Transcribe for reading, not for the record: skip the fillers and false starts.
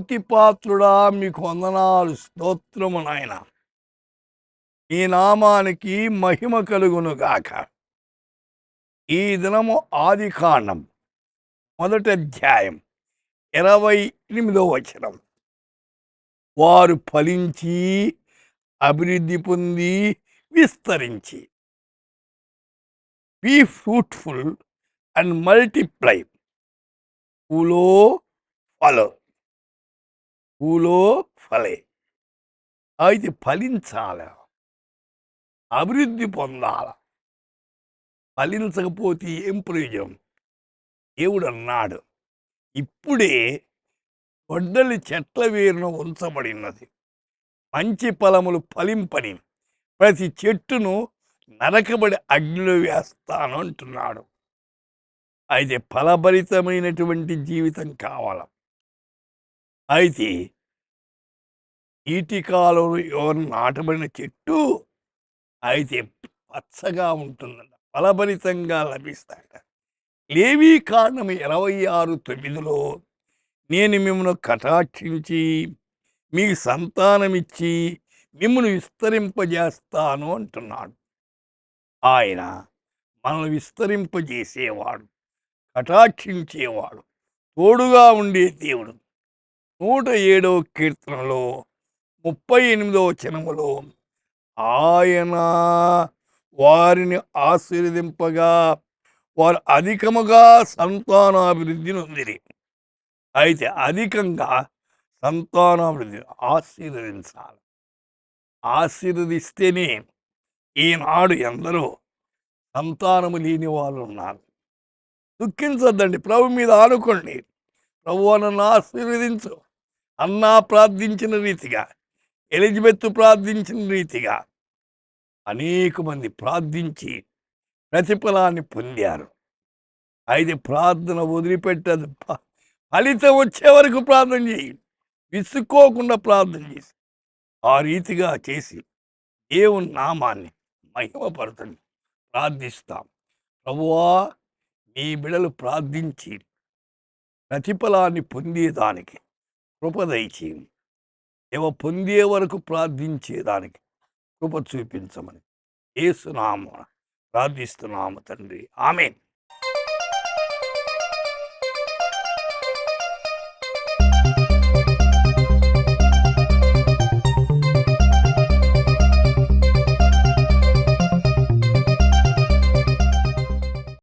స్తుతిపాత్రుడా మీకు వందనాలు, స్తోత్రము నాయన. ఈ నామానికి మహిమ కలుగును గాక. ఈ దినము ఆది కాండం 1వ అధ్యాయం 28వ వచనం. వారు ఫలించి అభివృద్ధి పొంది విస్తరించి, be fruitful and multiply, పూలో ఫలో, పూలో Phale. అయితే ఫలించాల, అభివృద్ధి పొందాల. ఫలించకపోతే ఏం ప్రయోజనం? దేవుడు అన్నాడు, ఇప్పుడే గొడ్డలి చెట్ల వేరున ఉంచబడినది, మంచి ఫలములు ఫలింపని ప్రతి చెట్టును నరకబడి అగ్నిలో వేస్తాను అంటున్నాడు. అయితే ఫలభరితమైనటువంటి జీవితం కావాల. అయితే నీటి కాలంలో ఎవరు నాటబడిన చెట్టు అయితే పచ్చగా ఉంటుందంట, ఫలభరితంగా లభిస్తాడ. లేవీ కాండము 26:9లో నేను మిమ్మల్ని కటాక్షించి మీకు సంతానమిచ్చి మిమ్మల్ని విస్తరింపజేస్తాను అంటున్నాడు. ఆయన మనల్ని విస్తరింపజేసేవాడు, కటాక్షించేవాడు, తోడుగా ఉండే దేవుడు. 107వ కీర్తనలో 38వ వచనములో ఆయన వారిని ఆశీర్వదింపగా వారు అధికముగా సంతానాభివృద్ధి నొందిరి. అయితే అధికంగా సంతానాభివృద్ధి ఆశీర్వదించాలి. ఆశీర్వదిస్తేనే ఈనాడు ఎందరో సంతానము లేని వాళ్ళు ఉన్నారు. దుఃఖించొద్దండి, ప్రభు మీద ఆనుకోండి. ప్రభు నన్ను ఆశీర్వదించు. అన్నా ప్రార్థించిన రీతిగా, ఎలిజబెత్ ప్రార్థించిన రీతిగా అనేక మంది ప్రార్థించి ప్రతిఫలాన్ని పొందారు. అయితే ప్రార్థన వదిలిపెట్టదు. ఫలితం వచ్చే వరకు ప్రార్థన చేయి, విసుక్కోకుండా ప్రార్థన చేసి ఆ రీతిగా చేసి దేవుని నామాన్ని మహిమపరచండి. ప్రార్థిస్తాం. ప్రభువా, మీ బిడలు ప్రార్థించి ప్రతిఫలాన్ని పొందేదానికి కృప దయచేయండి. పొందే వరకు ప్రార్థించేదానికి కృప చూపించమని యేసు నామమున ప్రార్థిస్తున్నాము తండ్రి. ఆమేన్.